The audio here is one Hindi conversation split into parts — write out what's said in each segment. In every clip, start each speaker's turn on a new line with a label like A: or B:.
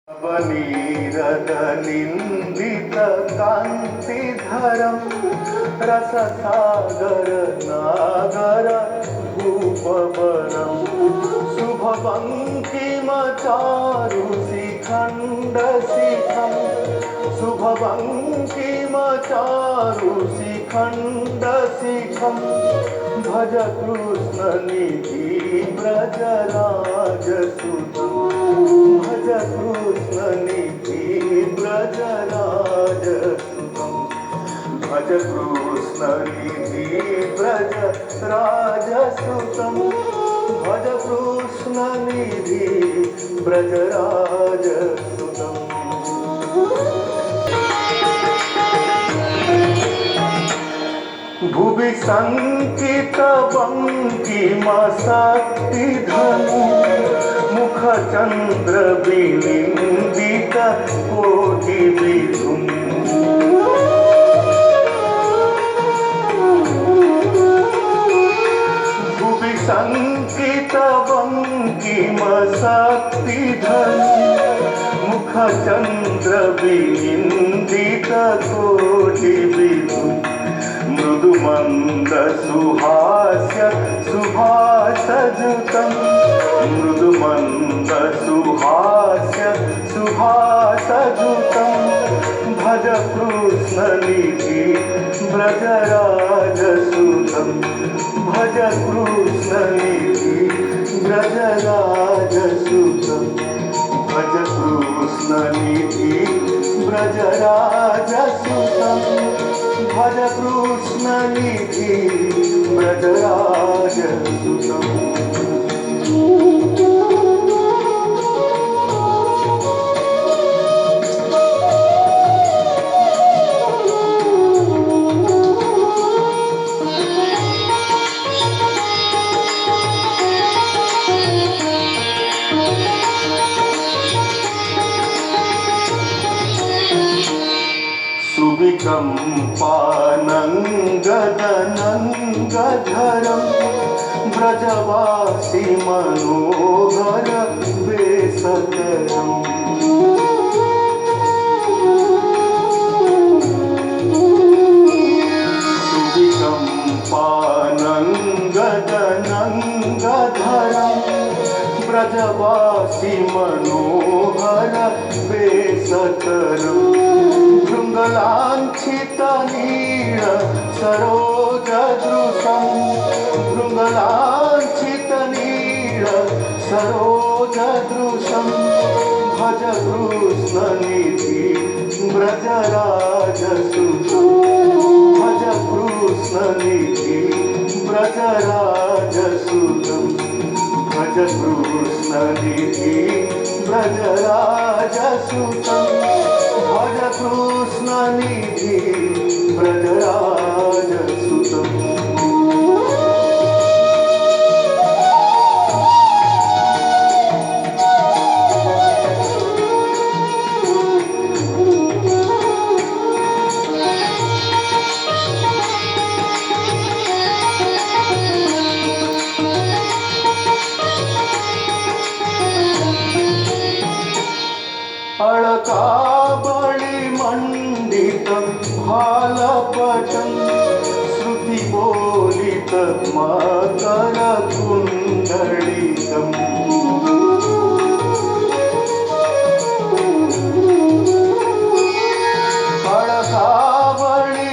A: वनीरदनिन्दितकान्तिधरं रससागर नागर भूपवनं शुभवङ्किमचारुशिखण्डशिखं शुभवङ्किमचारुशिखण्डशिखं भज कृष्णनिधि व्रजराजसुतं भज कृष्णनिधि व्रजराजसुतं भज कृष्णनिधि व्रजराजसुतं भज कृष्णनिधि व्रजराजसुतं। भुवि सङ्कितवङ्किमशक्तिधनु मुखचन्द्रविनिन्दितकोटिविधुम् भुवि सङ्कितवङ्किमशक्तिधनु मुखचन्द्रविनिन्दितकोटिविधुम् मृदुमन्दसुहास्य सुभासजुतं मृदुमन्दसुहास्य सुभासजुतं भज कृष्णनिधि व्रजराजसुतं भज कृष्णनिधि व्रजराजसुतं भज कृष्णनिधि व्रजराजसुतं भज कृष्णनिधि व्रजराजसुतं। सुविकम्पानङ्गदनङ्गधरं व्रजवासी मनोहर वेशकरम् सुविकम्पानङ्गदनङ्गधरं व्रजवासी मनोहर वेशकरम् भृङ्गलाञ्छितनील सरोजदृशं भृङ्गलाञ्छितनील सरोजदृशं भज कृष्णनिधि व्रजराजसुतं भज कृष्णनिधि व्रजराजसुतं भज कृष्णनिधि व्रजराजसुतं भज कृष्णनिधि व्रजराजसुतं। अलकाबलिमण्डितं भालपटं श्रुतिबोलितमकरकुण्डलितम्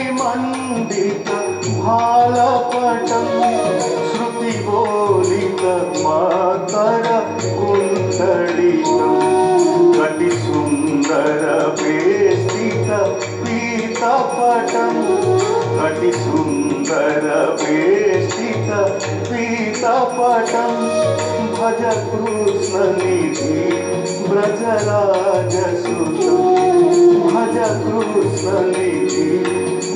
A: अलकाबलिमण्डितं भालपटं श्रुतिबोलितमकरकुण्डलितम् कटिसुन्दरवेष्टित पीतपटं कटिसुन्दरवेष्टित पीतपटं भज कृष्णनिधि व्रजराजसुतं भज कृष्णनिधि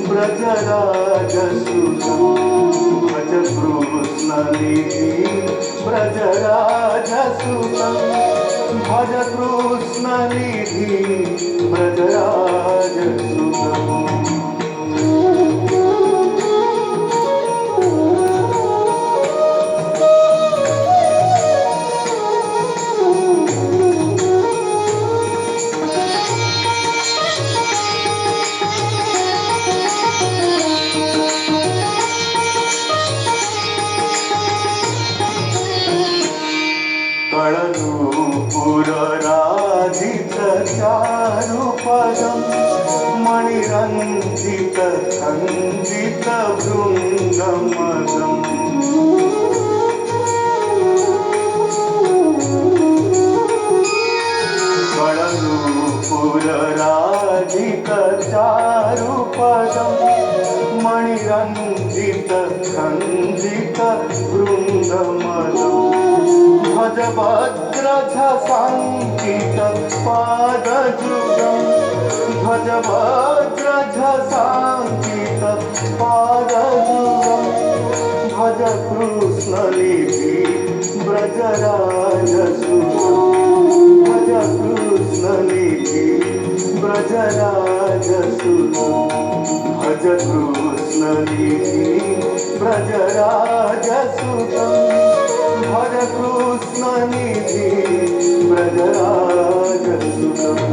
A: व्रजराजसुतं भज कृष्णनिधि व्रजराजसुतं भज कृष्णनिधि व्रजराजसुतं। रञ्जित खञ्जित भृङ्गमदम् षडनूपुरराजित चारुपदम् मणिरञ्जित खञ्जित वृन्दमदम् भज वज्रझसाङ्कित पादजुगम् भज वज्रझसाङ्कित पादजुगम् भज कृष्णनिधि व्रजराजसुतम् भज कृष्णनिधि व्रजराजसुतम् भज कृष्णनिधि व्रजराजसुतम् भज कृष्णनिधि व्रजराजसुतम्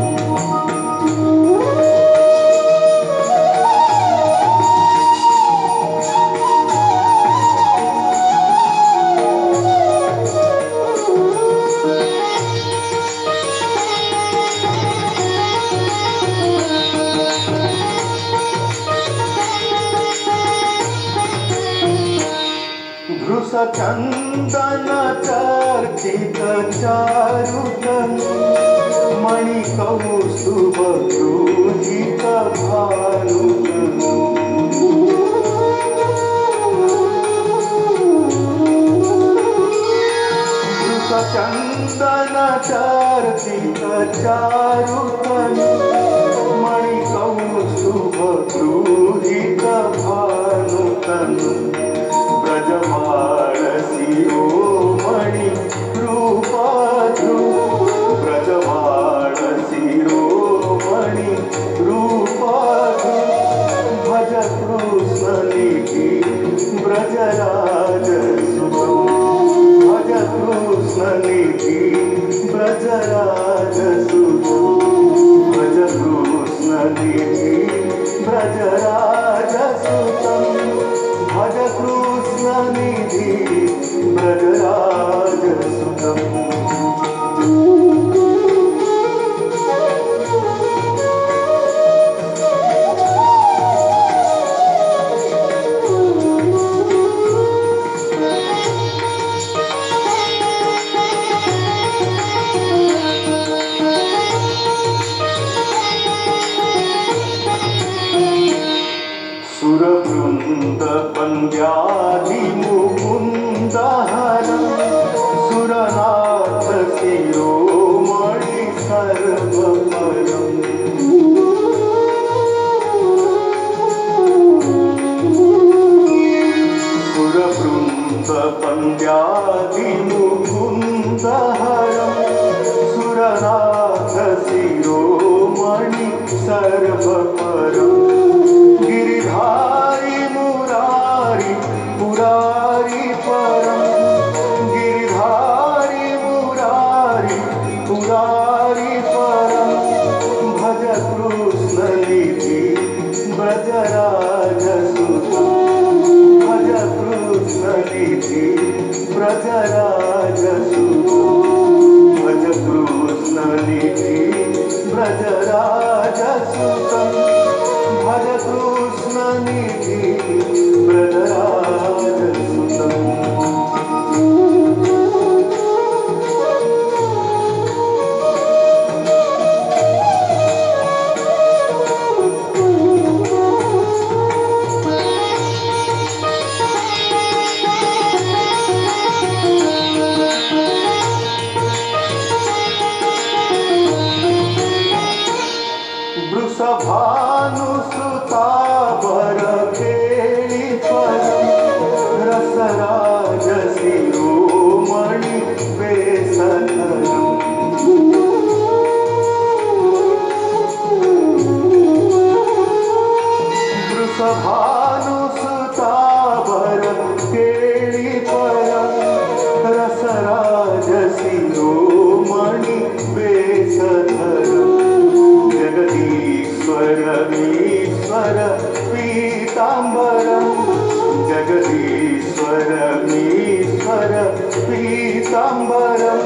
A: धृषचन्दन चर्चित चारुतनु मणिकौस्तुभ गृहीत भानुतनु धृषचन्दन चर्चित चारुतनु मणिकौस्तुभ गृहीत भानुतनु ब्रजमाण शिरोमणि रूपाधु ब्रजमाण शिरोमणि रूपाधु भज कृष्णनिधि व्रजराजसुतम् भज कृष्णनिधि व्रजराजसुतम् भज कृष्णनिधि व्रजराजसुतम् भज कृष्णनिधि व्रजराजसुतम् सुरवृन्द पन्द्यादिमुकुन्दहरं सुरनाथ शिरोमणि सर्वपरम् सुरवृन्द पन्द्यादिमुकुन्दहरं सुरनाथ शिरोमणि सर्वपरम् गिरिधारी मुरारी पुरारी परम गिरिधारी मुरारी पुरारी परम भज कृष्णनिधि व्रजराजसुतम् भज कृष्णनिधि व्रजराजसुतम् भज कृष्णनिधि व्रजराजसुतम् भज कृष्णनिधि व्रजराजसुतम् वृषभानुसुता वरखेळि परं रसराजशिरोमणि वेशधरम् वृषभानुसुता वरखेळि परं रसराजशिरोमणि वेशधरम् जगदीश्वरमीश्वर पीताम्बरम् जगदीश्वरमीश्वर पीताम्बरम्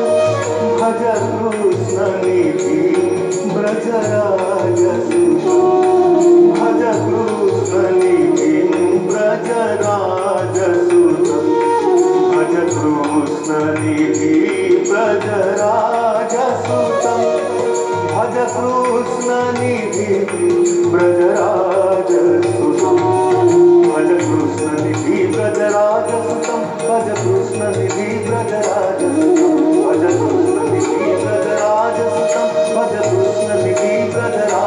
A: भज कृष्णनिधि व्रजराजसुतम् भज कृष्णनिधि ब्रजराजसुतं भज कृष्णनिधि ब्रजराजसुतं भज कृष्णनिधि ब्रजराजसुतं भज कृष्णनिधि ब्रजराजसुतं भज कृष्णनिधि ब्रजराजसुतं